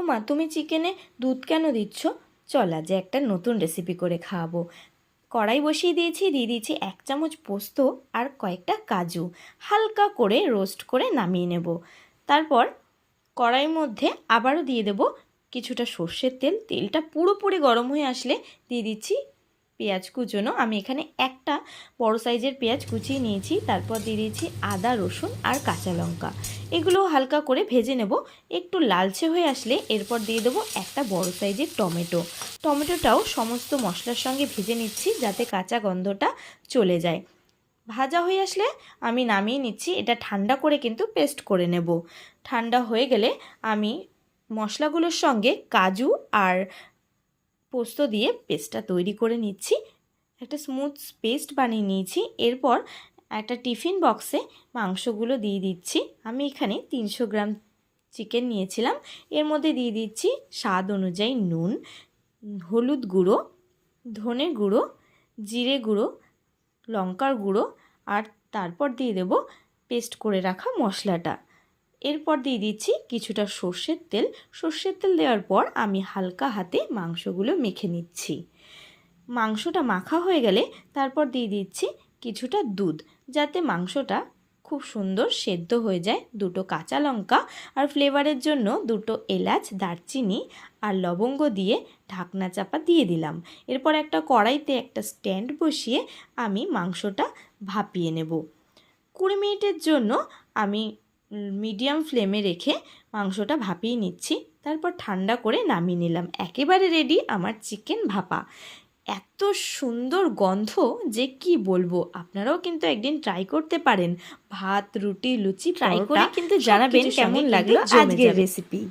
মা, তুমি চিকেনে দুধ কেন দিচ্ছ? চল আজ একটা নতুন রেসিপি করে খাওয়াবো। কড়াই বসিয়ে দিয়েছি, দিয়ে দিয়েছি 1 চামচ পোস্ত আর কয়েকটা কাজু, হালকা করে রোস্ট করে নামিয়ে নেব। তারপর কড়াইয়ের মধ্যে আবারও দিয়ে দেব কিছুটা সর্ষের তেল। তেলটা পুরোপুরি গরম হয়ে আসলে দিয়ে দিচ্ছি পেঁয়াজ কুচোনো। আমি এখানে একটা বড় সাইজের পেঁয়াজ কুচিয়ে নিয়েছি। তারপর দিয়ে দিয়েছি আদা, রসুন আর কাঁচা লঙ্কা। এগুলো হালকা করে ভেজে নেব। একটু লালচে হয়ে আসলে এরপর দিয়ে দেবো একটা বড় সাইজের টমেটো। টমেটোটাও সমস্ত মশলার সঙ্গে ভেজে নিচ্ছি যাতে কাঁচা গন্ধটা চলে যায়। ভাজা হয়ে আসলে আমি নামিয়ে নিচ্ছি। এটা ঠান্ডা করে কিন্তু পেস্ট করে নেব। ঠান্ডা হয়ে গেলে আমি মশলাগুলোর সঙ্গে কাজু আর পোস্ত দিয়ে পেস্টটা তৈরি করে নিচ্ছি। একটা স্মুথ পেস্ট বানিয়ে নিয়েছি। এরপর একটা টিফিন বক্সে মাংসগুলো দিয়ে দিচ্ছি। আমি এখানে 300 গ্রাম চিকেন নিয়েছিলাম। এর মধ্যে দিয়ে দিচ্ছি স্বাদ অনুযায়ী নুন, হলুদ গুঁড়ো, ধনে গুঁড়ো, জিরে গুঁড়ো, লঙ্কার গুঁড়ো আর তারপর দিয়ে দেব পেস্ট করে রাখা মশলাটা। এরপর দিয়ে দিচ্ছি কিছুটা সর্ষের তেল। সর্ষের তেল দেওয়ার পর আমি হালকা হাতে মাংসগুলো মেখে নিচ্ছি। মাংসটা মাখা হয়ে গেলে তারপর দিয়ে দিচ্ছি কিছুটা দুধ, যাতে মাংসটা খুব সুন্দর সেদ্ধ হয়ে যায়। 2টো কাঁচা লঙ্কা আর ফ্লেভারের জন্য 2টো এলাচ, দারচিনি আর লবঙ্গ দিয়ে ঢাকনা চাপা দিয়ে দিলাম। এরপর একটা কড়াইতে একটা স্ট্যান্ড বসিয়ে আমি মাংসটা ভাপিয়ে নেব। 20 মিনিটের জন্য আমি মিডিয়াম ফ্লেমে রেখে মাংসটা ভাপিয়ে নিচ্ছি। তারপর ঠান্ডা করে নামিয়ে নিলাম। একেবারে রেডি আমার চিকেন ভাপা। এত সুন্দর গন্ধ যে কি বলবো। আপনারাও কিন্তু একদিন ট্রাই করতে পারেন। ভাত, রুটি, লুচি, ট্রাই করে কিন্তু জানাবেন কেমন লাগলো আজকের রেসিপি।